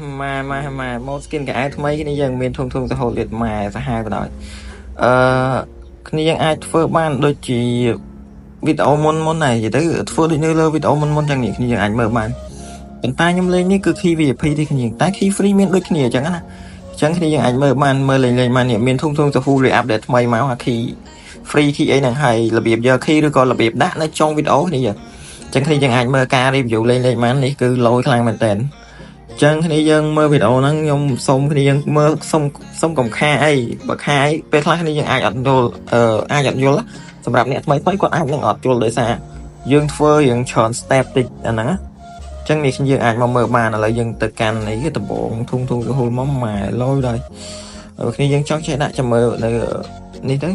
mà một skin cái mấy cái nàyยังមានធំរហូតទៀតម៉ែសាហាវបណ្ដោយគ្នាยังអាចធ្វើបានដូចជាវីដេអូមុនnày vậyទៅធ្វើដូចនៅលើវីដេអូមុនចឹងនេះគ្នាยังអាចមើលបានប៉ុន្តែខ្ញុំលេងនេះគឺ key VIP ទេគ្នាតែ key free មានដូចគ្នាអញ្ចឹងណាអញ្ចឹងគ្នាยังអាចមើលបានមើលលេងបាននេះមានធំទៅ full update ថ្មីមកអា key free key អីហ្នឹងហើយរបៀបយក key ឬក៏របៀបដាក់នៅtrongវីដេអូគ្នាអញ្ចឹងគ្នាยังអាចមើលការ review លេងបាននេះគឺលយខ្លាំងមែនតើចឹងគ្នាយើងមើលវីដេអូហ្នឹងខ្ញុំសុំគ្នាយើងមើលសុំកុំខាអីបើខាអីពេលខ្លះគ្នាយើងអាចអត់យល់សម្រាប់អ្នកថ្មីគាត់អាចនឹងអត់យល់ដោយសារយើងធ្វើយើងច្រើន step តិចអាហ្នឹងចឹងនេះយើងអាចមកមើលបានឥឡូវយើងទៅកាន់នេះគឺដំបងធំរហូតមកម៉ែលយដល់គ្នាយើងចង់ចេះដាក់ចាំមើលនៅនេះទៅ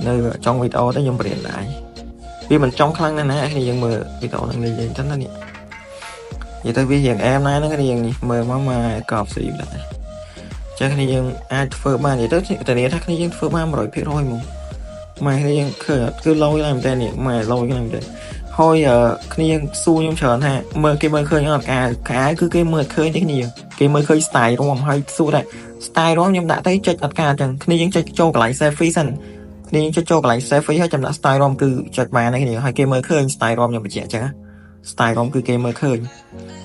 នៅtrongវីដេអូទៅខ្ញុំបរៀនដែរវាមិនចង់ខ្លាំងណាស់គ្នាយើងមើលវីដេអូហ្នឹងលេងចឹងណានេះនិយាយទៅវារៀងអែមណាស់ហ្នឹងគ្នាយើងនេះមើលមកមកកប់ស្រីដែរចឹងគ្នាយើងអាចធ្វើបាននិយាយទៅធានាថាគ្នាយើងធ្វើបាន 100% ហ្មងម៉ែគ្នាយើងឃើញគឺលយឡើងតែនេះម៉ែលយឡើងតែហើយគ្នាយើងសួរខ្ញុំច្រើនថាមើលគេមើលឃើញអត់ការគឺគេមើលឃើញទេគ្នាគេមើលឃើញ style រំហើយសួរថា style រំខ្ញុំដាក់ទៅចុចអត់ការចឹងគ្នាយើងចុចចូលកន្លែង selfie សិនគ្នាយើងចុចចូលកន្លែង selfie ហើយចាំដាក់ style រំគឺចុចបានហើយគ្នាហើយគេមើលឃើញ style រំខ្ញុំបញ្ជាក់ចឹងណាstyle រំគឺគេមើលឃើញ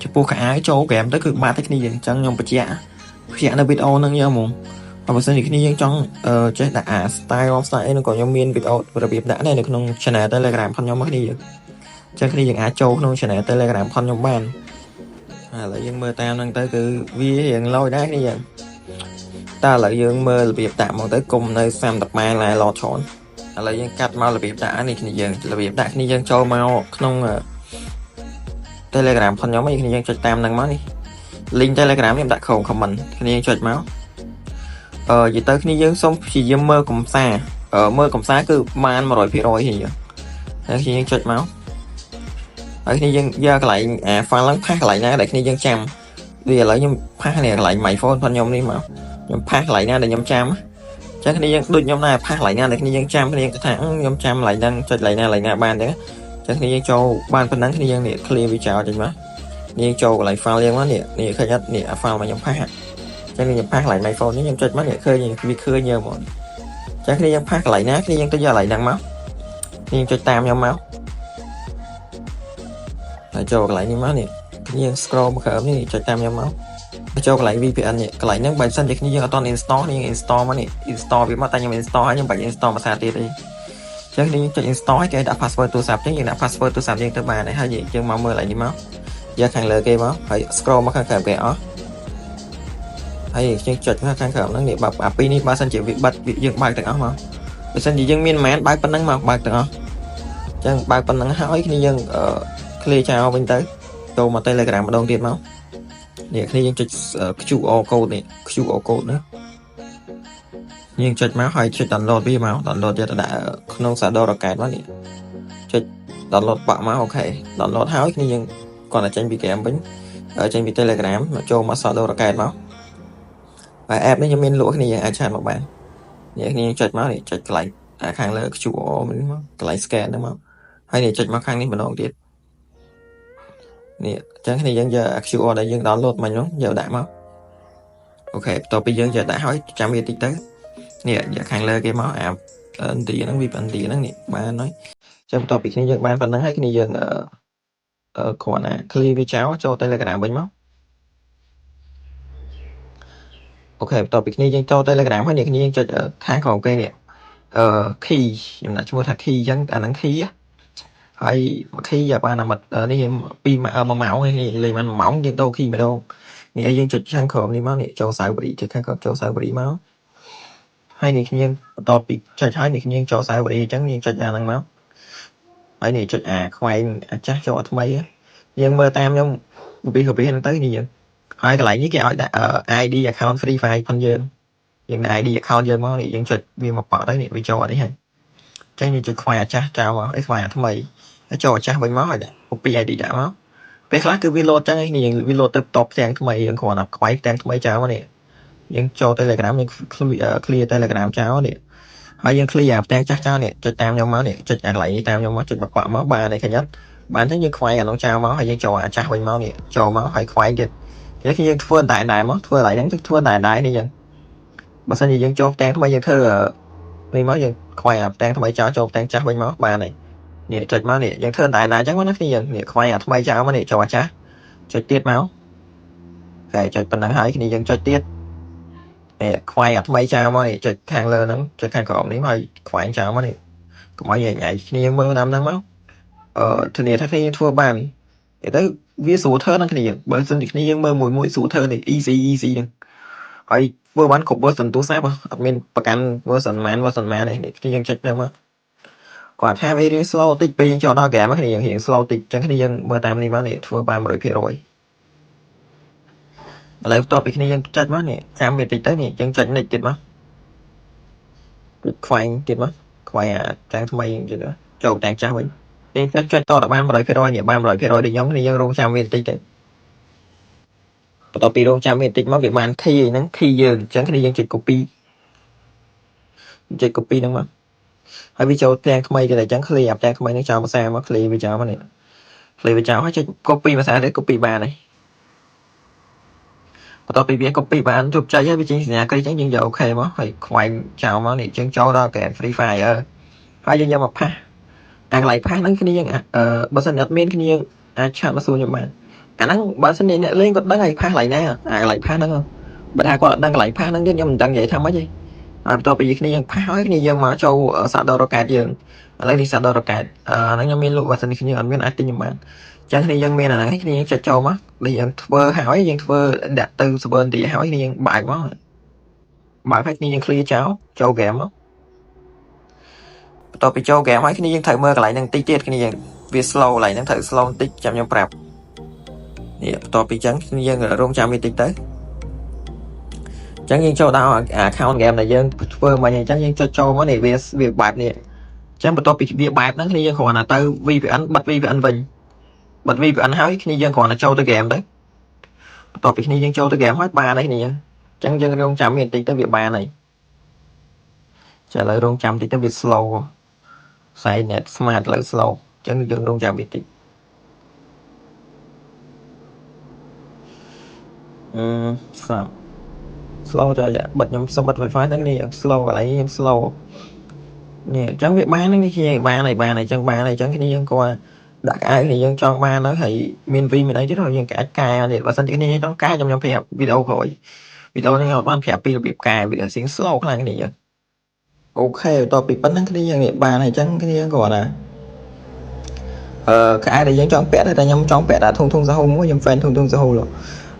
ចំពោះខោអាវចូលហ្គេមទៅគឺបាត់តែគ្នាយើងអញ្ចឹងខ្ញុំបញ្ជាក់នៅវីដេអូហ្នឹងយកហ្មងបើមិនគ្នាយើងចង់ចេះដាក់អា style រំ style អីនោះក៏ខ្ញុំមានវីដេអូរបៀបដាក់ដែរនៅក្នុង channel Telegram ផងខ្ញុំមកគ្នាយើងអញ្ចឹងគ្នាយើងអាចចូលក្នុង channel Telegram ផងខ្ញុំបានឥឡូវយើងមើលតាមហ្នឹងទៅគឺវារៀងលយដែរគ្នាយើងតែឥឡូវយើងមើលរបៀបដាក់មកទៅគុំនៅ30ម៉ែឡាយឡច្រើនឥឡូវយើងកាត់មករបៀបដាក់នេះគ្នាយើងរបៀបដាក់គ្នាយើងចូលមកក្នុង Telegram ផងខ្ញុំឯងគ្នាយើងចុចតាមហ្នឹងមកនេះ link Telegram ខ្ញុំដាក់ក្នុង comment គ្នាយើងចុចមកនិយាយទៅគ្នាយើងសូមព្យាយាមមើលកំសាគឺបាន 100% គ្នាយើងហើយគ្នាយើងចុចមកហើយគ្នាយើងយកកន្លែងអា file ឡើងផាសកន្លែងណាដែលគ្នាយើងចាំវាឥឡូវខ្ញុំផាសនេះកន្លែង my phone ផងខ្ញុំនេះមកខ្ញុំផាសកន្លែងណាដែលខ្ញុំចាំអញ្ចឹងគ្នាយើងដូចខ្ញុំដែរផាសកន្លែងណាដែលគ្នាយើងចាំគ្នាយើងថាខ្ញុំចាំកន្លែងហ្នឹងចុចកន្លែងណាបានទេចឹងគ្នាយើងចូលបានប៉ុណ្ណឹងគ្នាយើងនេះ clear វាចោលចេញមកនេះចូលកន្លែង file យើងមកនេះឃើញអត់នេះ file មកខ្ញុំផាសចឹងខ្ញុំផាសកន្លែង my phone នេះខ្ញុំចុចមកនេះឃើញវាឃើញយើងហ្មងចឹងគ្នាយើងផាសកន្លែងណាគ្នាយើងទៅយកកន្លែងហ្នឹងមកគ្នាយើងចុចតាមខ្ញុំមកហើយចូលកន្លែងនេះមកនេះគ្នាយើង scroll មកក្រោមនេះចុចតាមខ្ញុំមកចូលកន្លែង VPN នេះកន្លែងហ្នឹងបើសិនជាគ្នាយើងអត់ទាន់ install គ្នាយើង install មកនេះ install វាមកតែខ្ញុំ install ហើយខ្ញុំបាច់ install ភាសាទៀតទេចឹងនេះចុច install ឲ្យគេដាក់ password ទូរស័ព្ទចឹងយើងដាក់ password ទូរស័ព្ទយើងទៅបានហើយយើងមកមើលកន្លែងនេះមកយកខាងលើគេមកហើយ scroll មកខាងក្រោមគេអស់ហើយយើងចុចខាងក្រោមហ្នឹងនេះបើពីនេះបើសិនជាវាបិទយើងបើកទាំងអស់មកបើសិនជាយើងមានម៉ានបើកប៉ុណ្ណឹងមកបើកទាំងអស់ចឹងបើកប៉ុណ្ណឹងហើយគ្នាយើងclear ចោលវិញទៅចូលមក Telegram ម្ដងទៀតមកនេះគ្នាយើងចុច QR code នេះ QR code ណាយើងចុចមកហើយចុច download វាមក download យកទៅដាក់ក្នុង Shadow Rocket មកនេះចុច download បាក់មកអូខេ download ហើយគ្នាយើងគាត់តែចេញពី game វិញចេញពី Telegram មកចូលមក Shadow Rocket មកហើយ app នេះខ្ញុំមានលក់គ្នាយើងអាចឆាតមកបាននេះគ្នាចុចមកនេះចុចកន្លែងខាងលើ QR នេះមកកន្លែង scan ហ្នឹងមកហើយនេះចុចមកខាងនេះម្ដងទៀតនេះអញ្ចឹងគ្នាយើងយក QR ដែលយើង download មកហ្នឹងយកដាក់មកអូខេបន្ទាប់ពីយើងយកដាក់ហើយចាំវាតិចទៅនេះយកខាងលើគេមកអាទីហ្នឹងវាបន្ទីហ្នឹងនេះបានហើយចាំបន្ទាប់ពីគ្នាយើងបានប៉ុណ្ណឹងហើយគ្នាយើងគ្រាន់តែ clear វាចោលចូល Telegram វិញមកអូខេបន្ទាប់ពីគ្នាយើងចូល Telegram ហើយនេះគ្នាយើងចុចខាងក្រោមគេនេះkey ខ្ញុំដាក់ឈ្មោះថា key អញ្ចឹងអាហ្នឹង key ហើយ key យកបានមកនេះ1ម៉ោងនេះលេងបាន1ម៉ោងយើងដូរ key ម្ដងនេះយើងចុចខាងក្រោមនេះមកនេះចូល server ចុចខាងក្រោមចូល server មកហើយនេះគ្នាបន្ទាប់ពីចុចហើយនេះគ្នាចូល server អញ្ចឹងយើងចុចអាហ្នឹងមកហើយនេះចុចអាខ្វែងអាចាស់ចូលថ្មីយើងមើលតាមខ្ញុំពីហ្នឹងទៅនេះយើងហើយកន្លែងនេះគេឲ្យដាក់ ID account free file ផងយើងដាក់ ID account យើងមកនេះយើងចុចវាមកប៉ក់ទៅនេះវាចូលអត់នេះហើយអញ្ចឹងយើងចុចខ្វែងអាចាស់ចោលមកខ្វែងអាថ្មីហើយចូលអាចាស់វិញមកហើយដាក់ copy ID ដាក់មកពេលខ្លះគឺវា load អញ្ចឹងឯងនេះវា load ទៅតបផ្ទាំងថ្មីយើងគ្រាន់តែខ្វែងផ្ទាំងថ្មីចោលមកនេះយើងចូល Telegram យើង clear Telegram ចោលនេះហើយយើង clear អាផ្ទាំងចាស់ចោលនេះចុចតាមខ្ញុំមកនេះចុចអាកន្លែងនេះតាមខ្ញុំមកចុចបកក់មកបានទេឃើញអត់បានទេយើងខ្វែងអានោះចោលមកហើយយើងចូលអាចាស់វិញមកនេះចូលមកហើយខ្វែងទៀត Vậy khi dân thua đại đại mất thua lại đánh thua đại đại đi dân mà sao gì dân cho tan thôi dân thơ mình mới dân khoai à tan thôi cho tan chắc bên máu bà này nè trịch máu nè dân thơ đại đại chắc quá nó khi dân nè khoai à thôi cho mà nè cho chắc cho tiết máu phải cho phần nắng hái khi dân cho tiết nè khoai à thôi cho mà nè cho thang lơ nó cho thang cọp nếu mà khoai cho mà nè cũng mọi vậy nhảy khi dân mơ năm nắng máu thì nè khi thua bàn để tới viết số thơ nó khi dân bởi dân thì khi dân mơ mũi số thơ này easy easy dân hỏi vừa bán cục version tú sáp admin ប្រកាន់ version ម៉ាន version ម៉ាននេះគ្នាយើងចុចទៅមកគាត់ថាវារៀង slow តិចពេលយើងចូលដល់ game គ្នាយើងរៀង slow តិចចឹងគ្នាយើងមើលតាមនេះមកនេះធ្វើបាន 100% ឥឡូវបន្ទាប់ពីគ្នាយើងចុចមកនេះចាំវាតិចទៅនេះយើងចុចនេះទៀតមកខ្វែងទៀតមកខ្វែងអាតាមថ្មីទៀតចូលតាមចាស់វិញយើងចុចតដល់បាន 100% នេះបាន 100% ដូចខ្ញុំគ្នាយើងរងចាំវាតិចទៅបន្ទាប់ពីរងចាំវាតិចមកវាបាន key ហ្នឹង key យើងអញ្ចឹងគ្នាយើងចុច copy ហ្នឹងមកហើយវាចូលទាំងថ្មីទៅតែអញ្ចឹង clear អាទាំងថ្មីនេះចោលភាសាមក clear វាចោលមកនេះ clear វាចោលហើយចុច copy ភាសាទៅ copy បានហើយបន្ទាប់ពីវា copy បានជប់ចុចហើយវាចេញសញ្ញាគ្រីអញ្ចឹងយើងយក OK មកហើយខ្វែងចោលមកនេះអញ្ចឹងចូលដល់ game Free Fire ហើយយើងយកមកផាសអាកន្លែងផាសហ្នឹងគ្នាយើងបើសិនអត់មានគ្នាយើងអាចឆាតមកសួរខ្ញុំបានអាហ្នឹងបើសិនអ្នកលេងគាត់ដឹងហើយផាសកន្លែងណាអាកន្លែងផាសហ្នឹងបើថាគាត់អត់ដឹងកន្លែងផាសហ្នឹងទៀតខ្ញុំមិនដឹងនិយាយថាម៉េចទេហើយបន្ទាប់ពីគ្នាយើងផាសហើយគ្នាយើងមកចូលសាក់ដរ៉ូកែតយើងឥឡូវនេះសាក់ដរ៉ូកែតហ្នឹងខ្ញុំមានលក់បើសិនគ្នាអត់មានអាចទិញខ្ញុំបានចឹងគ្នាយើងមានអាហ្នឹងគ្នាយើងចុចចូលមកដូចយើងធ្វើហើយយើងធ្វើដាក់ទៅ server ទីហើយគ្នាយើងបើកមកបើកហើយគ្នាយើង clear ចោលចូល game មកបន្ទាប់ពីចូល game ហើយគ្នាយើងត្រូវមើលកន្លែងហ្នឹងតិចទៀតគ្នាយើងវា slow កន្លែងហ្នឹងត្រូវ slow បន្តិចចាំខ្ញុំប្រាប់នេះបន្ទាប់ពីចឹងគ្នាយើងរងចាំវាតិចទៅចឹងយើងចូលដល់ account game ដែលយើងធ្វើមកអញ្ចឹងយើងចុចចូលមកនេះវាបែបនេះចឹងបន្ទាប់ពីវាបែបហ្នឹងគ្នាយើងគ្រាន់តែទៅ VPN បិទ VPN វិញបិទ VPN ហើយគ្នាយើងគ្រាន់តែចូលទៅ game ទៅបន្ទាប់ពីគ្នាយើងចូលទៅ game ហើយបានហើយគ្នាចឹងយើងរងចាំវាបន្តិចទៅវាបានហើយចាឥឡូវរងចាំតិចទៅវា slow ខ្សែ net smart ឥឡូវ slow ចឹងយើងរងចាំវាតិចស្រាប់ slow ចុចបិទខ្ញុំសុំបិទ Wi-Fi ហ្នឹងនេះ slow កន្លែងខ្ញុំ slow នេះអញ្ចឹងវាបានហ្នឹងនេះគ្នាបានហើយអញ្ចឹងបានហើយអញ្ចឹងគ្នាយើងគាត់ដាក់កៅគ្នាយើងចង់បានទៅហើយមាន V មានអីទៀតយើងអាចកែនេះបើសិនជាគ្នាចង់កែខ្ញុំប្រាប់វីដេអូក្រោយវីដេអូនេះខ្ញុំបានប្រាប់ពីរបៀបកែវាសៀង slow ខ្លាំងគ្នាយើងអូខេបន្ទាប់ពីប៉ុណ្្នឹងគ្នាយើងនេះបានហើយអញ្ចឹងគ្នាគាត់ណាកែដែលយើងចង់ពាក់តែខ្ញុំចង់ពាក់ដាក់ធុងសហូមួយខ្ញុំ fan ធុងសហូ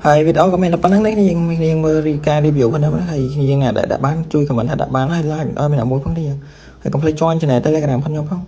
ហើយវីដេអូក៏មានតែប៉ុណ្្នឹងដែរគ្នាយើងមើលការ review ប៉ុណ្ណឹងហើយយើងដាក់បានជួយ comment ថាដាក់បានហើយ like ឲ្យមានអាមួយផងទៀតហើយកុំភ្លេច join channel Telegram ផងខ្ញុំផង